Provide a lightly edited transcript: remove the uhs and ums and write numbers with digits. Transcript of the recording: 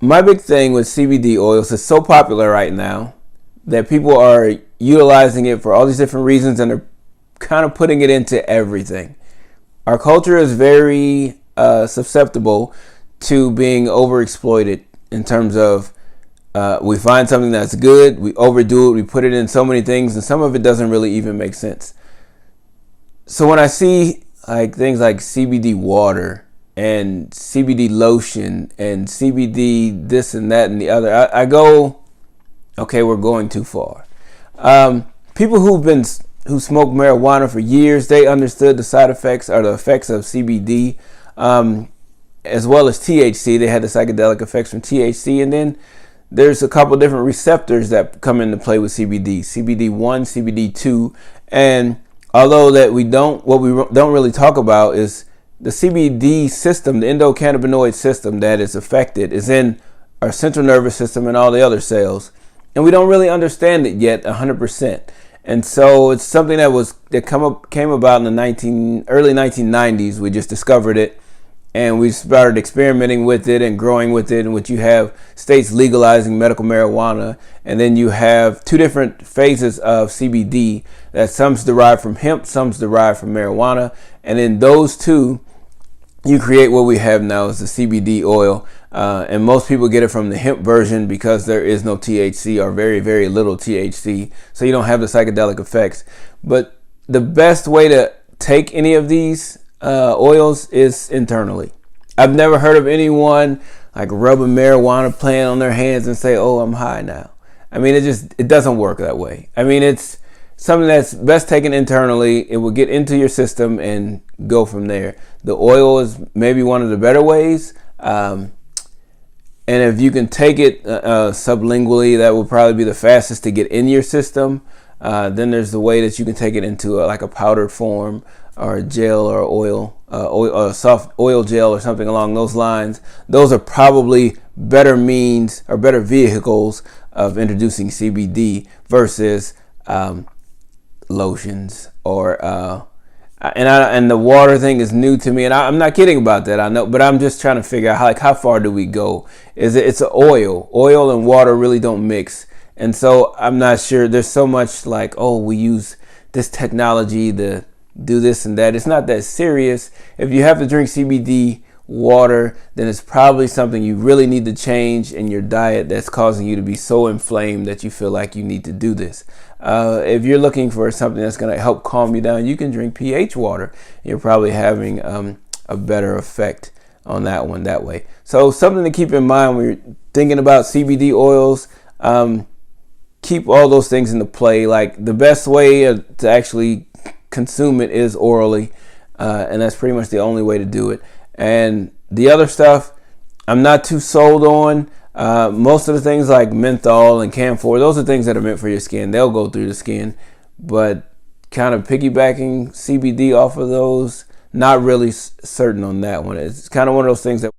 my big thing with CBD oils is so popular right now that people are utilizing it for all these different reasons, and they're kind of putting it into everything. Our culture is very susceptible to being overexploited in terms of we find something that's good, we overdo it, we put it in so many things, and some of it doesn't really even make sense. So when I see like things like CBD water and CBD lotion and CBD this and that and the other, I go, okay, we're going too far. People who smoked marijuana for years, they understood the side effects or the effects of CBD, as well as THC. They had the psychedelic effects from THC, and then there's a couple different receptors that come into play with CBD, CBD1, CBD2, and although that what we don't really talk about is the CBD system, the endocannabinoid system that is affected is in our central nervous system and all the other cells, and we don't really understand it yet 100%. And so it's something that came about in the early 1990s. We just discovered it, and we started experimenting with it and growing with it, in which you have states legalizing medical marijuana, and then you have two different phases of CBD, that some's derived from hemp, some's derived from marijuana, and in those two, you create what we have now as the CBD oil. And most people get it from the hemp version because there is no THC, or very, very little THC. So you don't have the psychedelic effects. But the best way to take any of these oils is internally. I've never heard of anyone like rubbing marijuana plant on their hands and say, oh, I'm high now. I mean, it doesn't work that way. I mean, it's something that's best taken internally. It will get into your system and go from there. The oil is maybe one of the better ways. And if you can take it sublingually, that will probably be the fastest to get in your system. Then there's the way that you can take it into like a powdered form, or a gel, or oil, or a soft oil gel, or something along those lines. Those are probably better means or better vehicles of introducing CBD versus lotions or and the water thing is new to me, and I'm not kidding about that, I know, but I'm just trying to figure out how far do we go. It's an oil and water really don't mix, and so I'm not sure. There's so much like, oh, we use this technology to do this and that. It's not that serious. If you have to drink CBD water, then it's probably something you really need to change in your diet that's causing you to be so inflamed that you feel like you need to do this. If you're looking for something that's going to help calm you down, you can drink pH water. You're probably having a better effect on that one that way. So something to keep in mind when you're thinking about CBD oils. Keep all those things into play. Like, the best way to actually consume it is orally, and that's pretty much the only way to do it. And the other stuff, I'm not too sold on. Most of the things like menthol and camphor, those are things that are meant for your skin. They'll go through the skin, but kind of piggybacking CBD off of those, not really certain on that one. It's kind of one of those things that